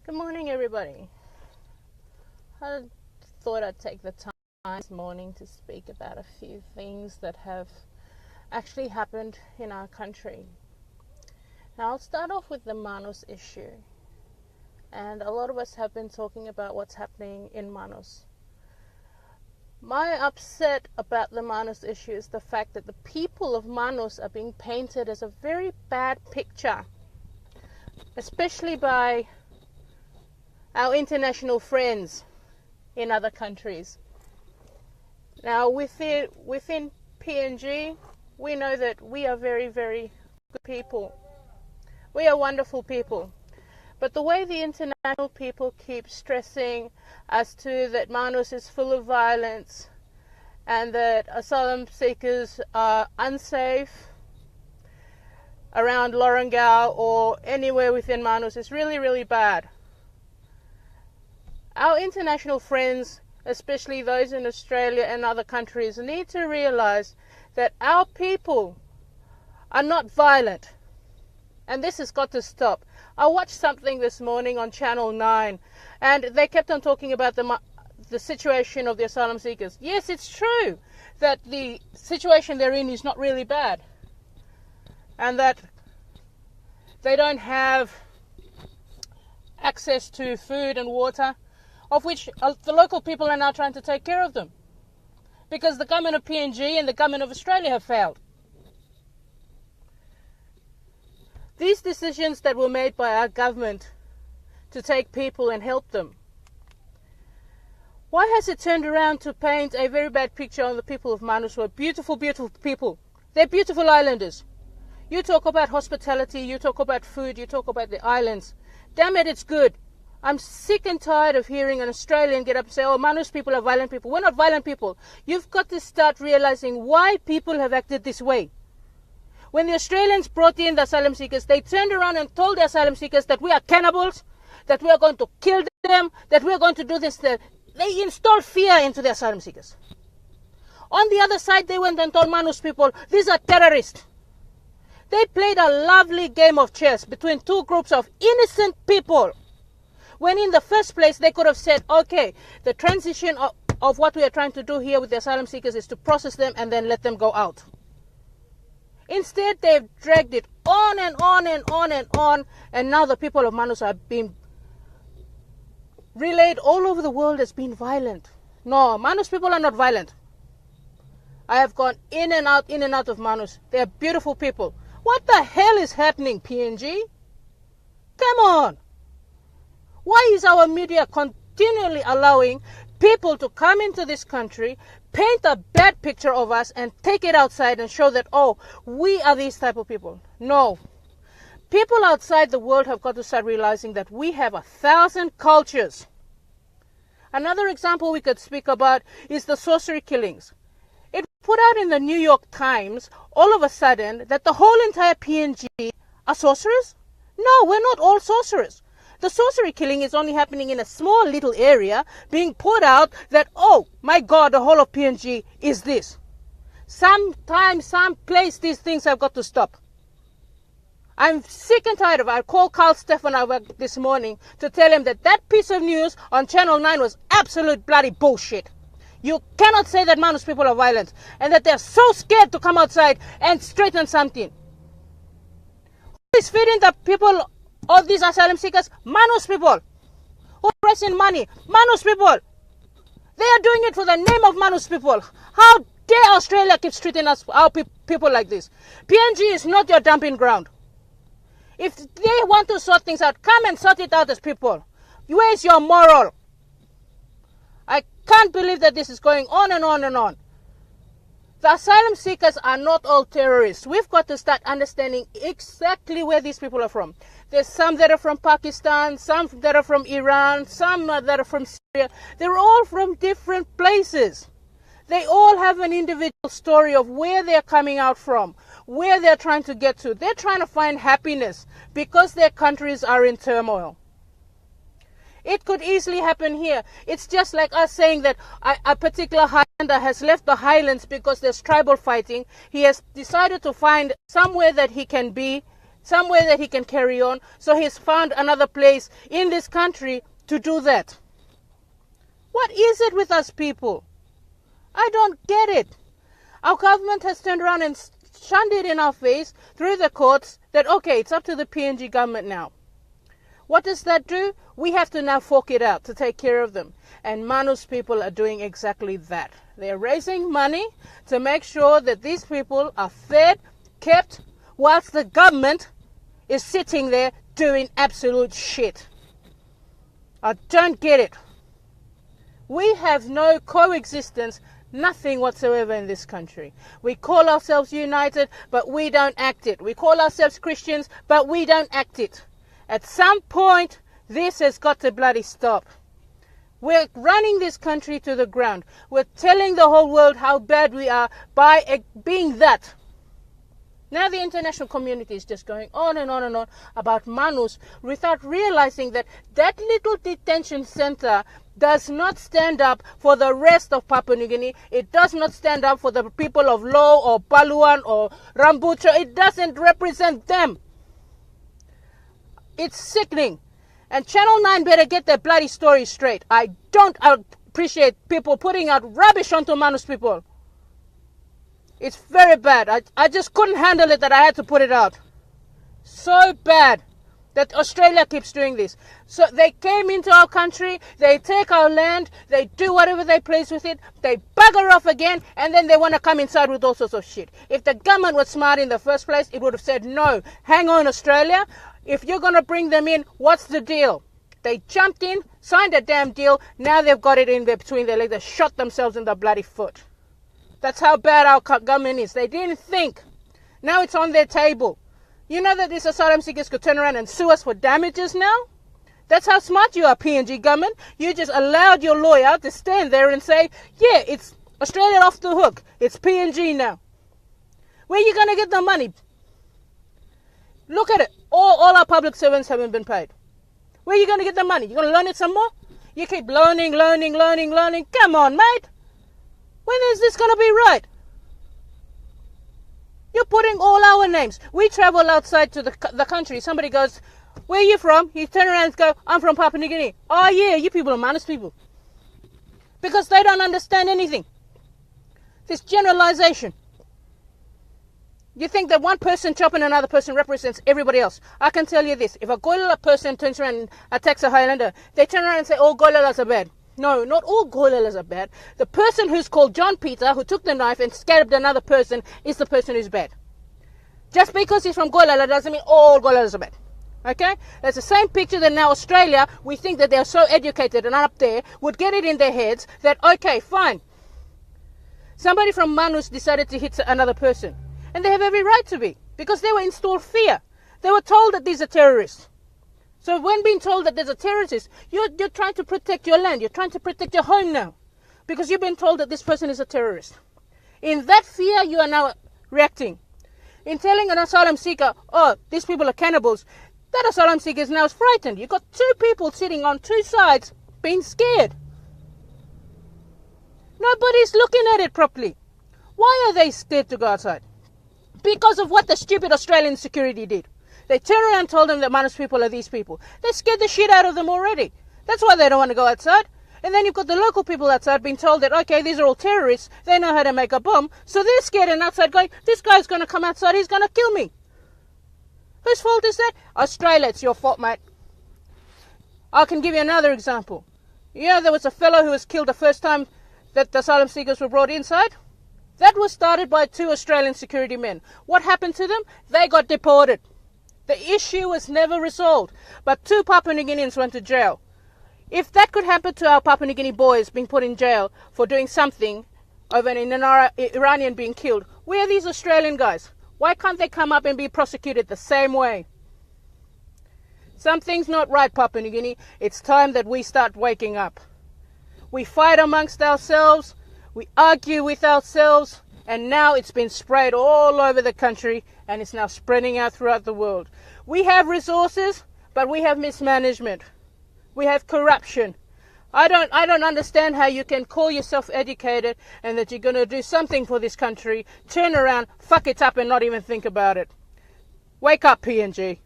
Good morning, everybody. I thought I'd take the time this morning to speak about a few things that have actually happened in our country. Now, I'll start off with the Manus issue. And a lot of us have been talking about what's happening in Manus. My upset about the Manus issue is the fact that the people of Manus are being painted as a very bad picture, especially by our international friends in other countries. Now, within PNG, we know that we are very, very good people. We are wonderful people. But the way the international people keep stressing as to that Manus is full of violence and that asylum seekers are unsafe around Lorengau or anywhere within Manus is really, really bad. Our international friends, especially those in Australia and other countries, need to realize that our people are not violent. And this has got to stop. I watched something this morning on Channel 9 and they kept on talking about the situation of the asylum seekers. Yes, it's true that the situation they're in is not really bad and that they don't have access to food and water, of which the local people are now trying to take care of them because the government of PNG and the government of Australia have failed. These decisions that were made by our government to take people and help them, why has it turned around to paint a very bad picture on the people of Manus, who are beautiful, beautiful people? They're beautiful islanders. You talk about hospitality, you talk about food, you talk about the islands. Damn it, it's good. I'm sick and tired of hearing an Australian get up and say, oh, Manus people are violent people. We're not violent people. You've got to start realizing why people have acted this way. When the Australians brought in the asylum seekers, they turned around and told the asylum seekers that we are cannibals, that we are going to kill them, that we are going to do this. That. They installed fear into the asylum seekers. On the other side, they went and told Manus people, these are terrorists. They played a lovely game of chess between two groups of innocent people, when in the first place they could have said, okay, the transition of what we are trying to do here with the asylum seekers is to process them and then let them go out. Instead, they've dragged it on and on and on and on, and now the people of Manus are being relayed all over the world as being violent. No, Manus people are not violent. I have gone in and out of Manus. They are beautiful people. What the hell is happening, PNG? Come on. Why is our media continually allowing people to come into this country, paint a bad picture of us and take it outside and show that, oh, we are these type of people? No. People outside the world have got to start realizing that we have 1,000 cultures. Another example we could speak about is the sorcery killings. It put out in the New York Times all of a sudden that the whole entire PNG are sorcerers. No, we're not all sorcerers. The sorcery killing is only happening in a small little area, being put out that, oh my God, the whole of PNG is this. Sometime, someplace, these things have got to stop. I'm sick and tired of it. I called Carl Stefan this morning to tell him that that piece of news on Channel 9 was absolute bloody bullshit. You cannot say that Manus people are violent and that they're so scared to come outside and straighten something. Who is feeding the people of these asylum seekers? Manus people. Who are raising money? Manus people. They are doing it for the name of Manus people. How dare Australia keep treating us, our people like this? PNG is not your dumping ground. If they want to sort things out, come and sort it out as people. Where is your moral? I can't believe that this is going on and on and on. The asylum seekers are not all terrorists. We've got to start understanding exactly where these people are from. There's some that are from Pakistan, some that are from Iran, some that are from Syria. They're all from different places. They all have an individual story of where they're coming out from, where they're trying to get to. They're trying to find happiness because their countries are in turmoil. It could easily happen here. It's just like us saying that a particular Highlander has left the Highlands because there's tribal fighting. He has decided to find somewhere that he can be somewhere that he can carry on. So he's found another place in this country to do that. What is it with us people? I don't get it. Our government has turned around and shunned it in our face through the courts that, okay, it's up to the PNG government now. What does that do? We have to now fork it out to take care of them. And Manus people are doing exactly that. They're raising money to make sure that these people are fed, kept, whilst the government is sitting there doing absolute shit. I don't get it. We have no coexistence, nothing whatsoever in this country. We call ourselves united, but we don't act it. We call ourselves Christians, but we don't act it. At some point, this has got to bloody stop. We're running this country to the ground. We're telling the whole world how bad we are by being that. Now the international community is just going on and on and on about Manus without realizing that that little detention center does not stand up for the rest of Papua New Guinea. It does not stand up for the people of Lo or Paluan or Rambucha. It doesn't represent them. It's sickening. And Channel 9 better get their bloody story straight. I don't appreciate people putting out rubbish onto Manus people. It's very bad. I just couldn't handle it that I had to put it out. So bad that Australia keeps doing this. So they came into our country, they take our land, they do whatever they please with it, they bugger off again, and then they want to come inside with all sorts of shit. If the government was smart in the first place, it would have said, no, hang on Australia, if you're going to bring them in, what's the deal? They jumped in, signed a damn deal, now they've got it in there between their legs, they shot themselves in the bloody foot. That's how bad our government is. They didn't think. Now it's on their table. You know that these asylum seekers could turn around and sue us for damages now? That's how smart you are, PNG government. You just allowed your lawyer to stand there and say, yeah, it's Australia off the hook. It's PNG now. Where are you going to get the money? Look at it. All our public servants haven't been paid. Where are you going to get the money? You're going to loan it some more? You keep loaning. Come on, mate. When is this going to be right? You're putting all our names. We travel outside to the country. Somebody goes, where are you from? You turn around and go, I'm from Papua New Guinea. Oh yeah, you people are Manus people. Because they don't understand anything. This generalization. You think that one person chopping another person represents everybody else. I can tell you this. If a Goilala person turns around and attacks a Highlander, they turn around and say, all Goilalas are bad. No, not all Goilalas are bad. The person who's called John Peter, who took the knife and stabbed another person, is the person who's bad. Just because he's from Goilala doesn't mean all Goilalas are bad. Okay? That's the same picture that now Australia, we think that they're so educated and up there, would get it in their heads that, okay, fine. Somebody from Manus decided to hit another person. And they have every right to be. Because they were installed fear. They were told that these are terrorists. So when being told that there's a terrorist, you're trying to protect your land. You're trying to protect your home now. Because you've been told that this person is a terrorist. In that fear, you are now reacting. In telling an asylum seeker, oh, these people are cannibals, that asylum seeker is now frightened. You've got two people sitting on two sides being scared. Nobody's looking at it properly. Why are they scared to go outside? Because of what the stupid Australian security did. They turned around and told them that Manus people are these people. They scared the shit out of them already. That's why they don't want to go outside. And then you've got the local people outside being told that, okay, these are all terrorists. They know how to make a bomb. So they're scared and outside going, this guy's going to come outside. He's going to kill me. Whose fault is that? Australia, it's your fault, mate. I can give you another example. You know, there was a fellow who was killed the first time that the asylum seekers were brought inside. That was started by 2 Australian security men. What happened to them? They got deported. The issue was never resolved, but 2 Papua New Guineans went to jail. If that could happen to our Papua New Guinea boys being put in jail for doing something over an Iranian being killed, where are these Australian guys? Why can't they come up and be prosecuted the same way? Something's not right, Papua New Guinea. It's time that we start waking up. We fight amongst ourselves, we argue with ourselves, and now it's been sprayed all over the country and it's now spreading out throughout the world. We have resources, but we have mismanagement. We have corruption. I don't understand how you can call yourself educated and that you're going to do something for this country, turn around, fuck it up and not even think about it. Wake up, PNG.